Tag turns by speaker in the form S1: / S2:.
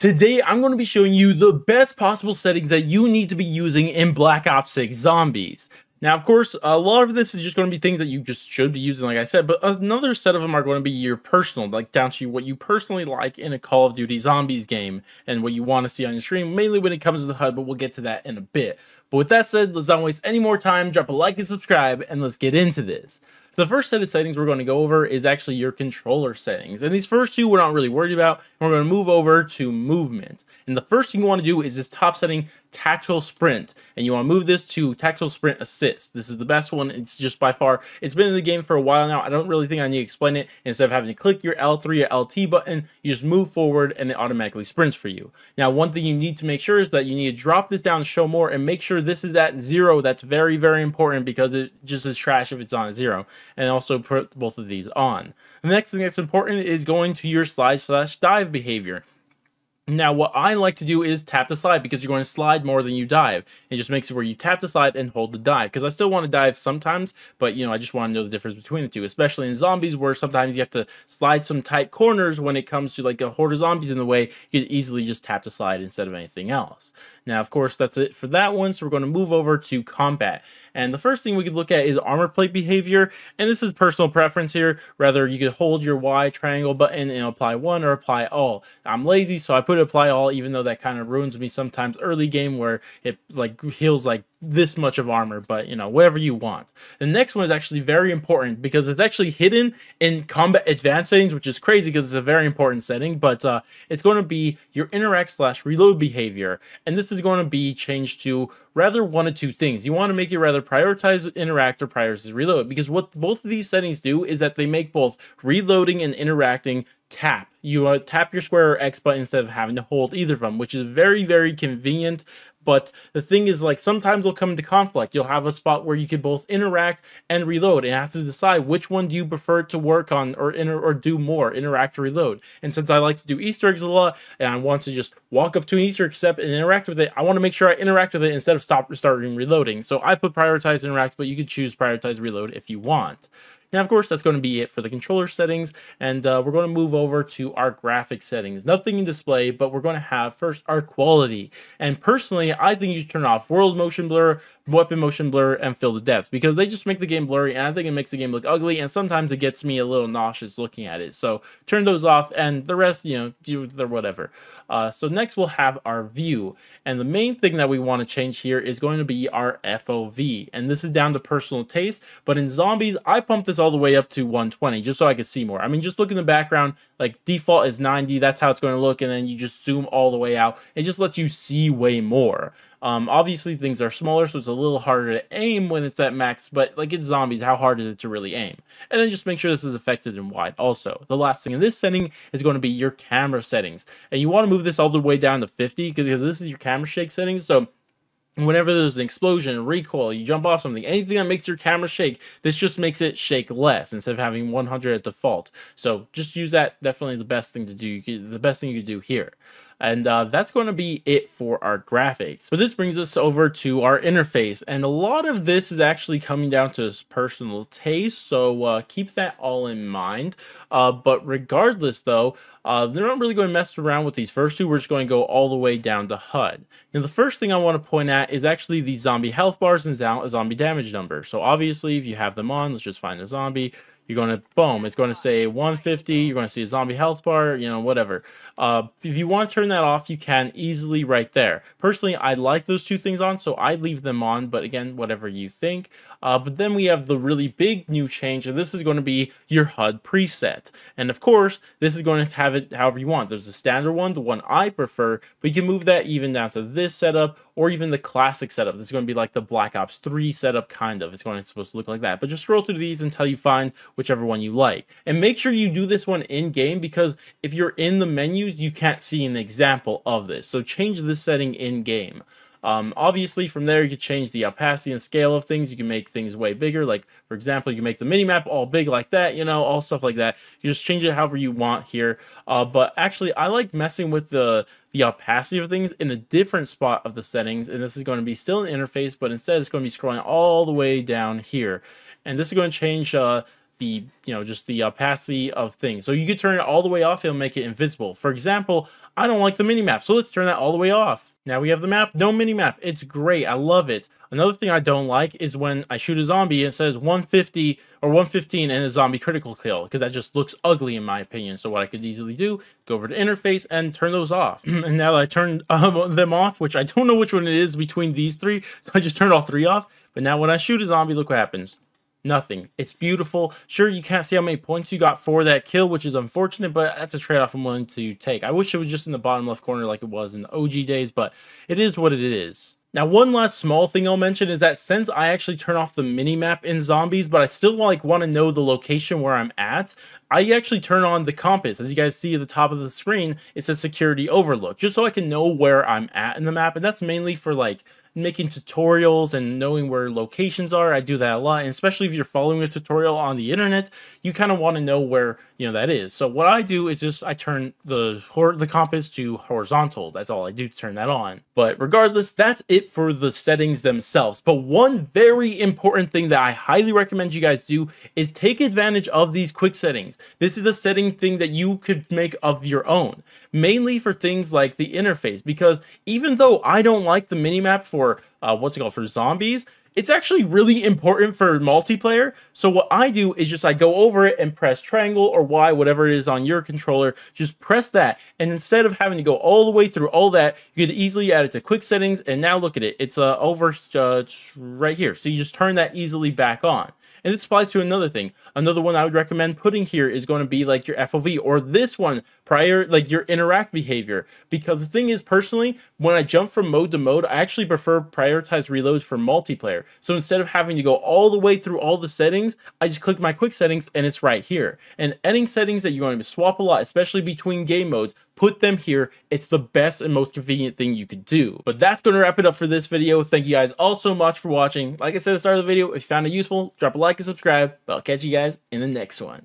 S1: Today, I'm going to be showing you the best possible settings that you need to be using in Black Ops 6 Zombies. Now, of course, a lot of this is just going to be things that you just should be using, like I said, but another set of them are going to be your personal, like down to what you personally like in a Call of Duty Zombies game and what you want to see on your stream, mainly when it comes to the HUD, but we'll get to that in a bit. But with that said, let's not waste any more time, drop a like and subscribe, and let's get into this. So the first set of settings we're going to go over is actually your controller settings. And these first two we're not really worried about. And we're going to move over to movement. And the first thing you want to do is this top setting, tactical sprint. And you want to move this to tactical sprint assist. This is the best one. It's just by far, it's been in the game for a while now. I don't really think I need to explain it. Instead of having to click your L3 or LT button, you just move forward and it automatically sprints for you. Now, one thing you need to make sure is that you need to drop this down to show more and make sure this is at 0. That's very, very important because it just is trash if it's on 0. And also put both of these on. The next thing that's important is going to your slide/dive behavior. Now, what I like to do is tap the slide because you're going to slide more than you dive. It just makes it where you tap the slide and hold the dive, because I still want to dive sometimes, but I just want to know the difference between the two, especially in zombies where sometimes you have to slide some tight corners when it comes to like a horde of zombies in the way. You could easily just tap the slide instead of anything else. Now, of course, that's it for that one, so we're going to move over to combat. And the first thing we could look at is armor plate behavior, and this is personal preference here. Rather, you could hold your Y triangle button and apply one or apply all. I'm lazy, so I put apply all, even though that kind of ruins me sometimes early game where it like heals like this much of armor, but whatever you want. The next one is actually very important because it's actually hidden in combat advanced settings, which is crazy because it's a very important setting, but it's going to be your interact/reload behavior, and this is going to be changed to rather one of two things. You want to make it rather prioritize interact or prioritize reload, because what both of these settings do is that they make both reloading and interacting tap. You tap your square or X button instead of having to hold either of them, which is very, very convenient. But the thing is, like, sometimes they'll come into conflict. You'll have a spot where you could both interact and reload, and have to decide which one do you prefer to work on or do more, interact or reload. And since I like to do Easter eggs a lot, and I want to just walk up to an Easter egg step and interact with it, I want to make sure I interact with it instead of starting reloading. So I put prioritize interact, but you could choose prioritize reload if you want. Now, of course, that's going to be it for the controller settings, and we're going to move over to our graphic settings. Nothing in display, but we're going to have first our quality. And personally, I think you should turn off world motion blur, weapon motion blur, and fill the depth, because they just make the game blurry, and I think it makes the game look ugly, and sometimes it gets me a little nauseous looking at it. So turn those off, and the rest, do the whatever. So next we'll have our view, and the main thing that we want to change here is going to be our FOV, and this is down to personal taste, but in zombies, I pump this all the way up to 120 just so I could see more. I mean, just look in the background, like default is 90, that's how it's going to look, and then you just zoom all the way out. It just lets you see way more. Obviously things are smaller, so it's a little harder to aim when it's at max, but like it's zombies, how hard is it to really aim? And then just make sure this is affected and wide also. The last thing in this setting is going to be your camera settings, and you want to move this all the way down to 50 because this is your camera shake settings. So whenever there's an explosion, recoil, you jump off something, anything that makes your camera shake, this just makes it shake less instead of having 100 at default. So just use that. Definitely the best thing to do. The best thing you could do here. And that's going to be it for our graphics. But this brings us over to our interface, and a lot of this is actually coming down to personal taste, so keep that all in mind. But regardless though, they're not really going to mess around with these first two. We're just going to go all the way down to HUD. Now the first thing I want to point at is actually the zombie health bars and zombie damage number. So obviously if you have them on, let's just find a zombie. You're going to, boom, it's going to say 150, you're going to see a zombie health bar, whatever. If you want to turn that off, you can easily right there. Personally, I like those two things on, so I leave them on, but again, whatever you think. But then we have the really big new change, and this is going to be your HUD preset. And of course, this is going to have it however you want. There's the standard one, the one I prefer, but you can move that even down to this setup, or even the classic setup. This is going to be like the Black Ops 3 setup, kind of. It's supposed to look like that. But just scroll through these until you find whichever one you like. And make sure you do this one in-game, because if you're in the menus, you can't see an example of this. So change this setting in-game. Obviously, from there, you can change the opacity and scale of things. You can make things way bigger. Like, for example, you can make the minimap all big like that, all stuff like that. You just change it however you want here. But actually, I like messing with the opacity of things in a different spot of the settings. And this is going to be still an interface, but instead it's going to be scrolling all the way down here. And this is going to change the, just the opacity of things. So you could turn it all the way off, it'll make it invisible. For example, I don't like the mini map, so let's turn that all the way off. Now we have the map, no mini map. It's great, I love it. Another thing I don't like is when I shoot a zombie and it says 150 or 115 and a zombie critical kill, because that just looks ugly in my opinion. So what I could easily do, go over to interface and turn those off. And now that I turned them off, which I don't know which one it is between these three, so I just turned all three off. But now when I shoot a zombie, look what happens. Nothing. It's beautiful. Sure, you can't see how many points you got for that kill, which is unfortunate, but that's a trade-off I'm willing to take. I wish it was just in the bottom left corner like it was in the OG days, but it is what it is. Now, one last small thing I'll mention is that since I actually turn off the mini-map in Zombies, but I still want to know the location where I'm at, I actually turn on the compass. As you guys see at the top of the screen, it says Security Overlook, just so I can know where I'm at in the map, and that's mainly for making tutorials and knowing where locations are. I do that a lot, and especially if you're following a tutorial on the internet, you kind of want to know where that is. So what I do is just I turn the compass to horizontal. That's all I do to turn that on. But regardless, that's it for the settings themselves. But one very important thing that I highly recommend you guys do is take advantage of these quick settings. This is a setting thing that you could make of your own, mainly for things like the interface, because even though I don't like the minimap for for zombies, it's actually really important for multiplayer. So what I do is just I go over it and press triangle or Y, whatever it is on your controller, just press that. And instead of having to go all the way through all that, you could easily add it to quick settings. And now look at it. It's over right here. So you just turn that easily back on. And this applies to another thing. Another one I would recommend putting here is going to be like your FOV, or this one prior, like your interact behavior. Because the thing is, personally, when I jump from mode to mode, I actually prefer prioritize reloads for multiplayer. So instead of having to go all the way through all the settings, I just click my quick settings and it's right here. And any settings that you're going to swap a lot, especially between game modes, put them here. It's the best and most convenient thing you could do. But that's going to wrap it up for this video. Thank you guys all so much for watching. Like I said at the start of the video, if you found it useful, drop a like and subscribe. But I'll catch you guys in the next one.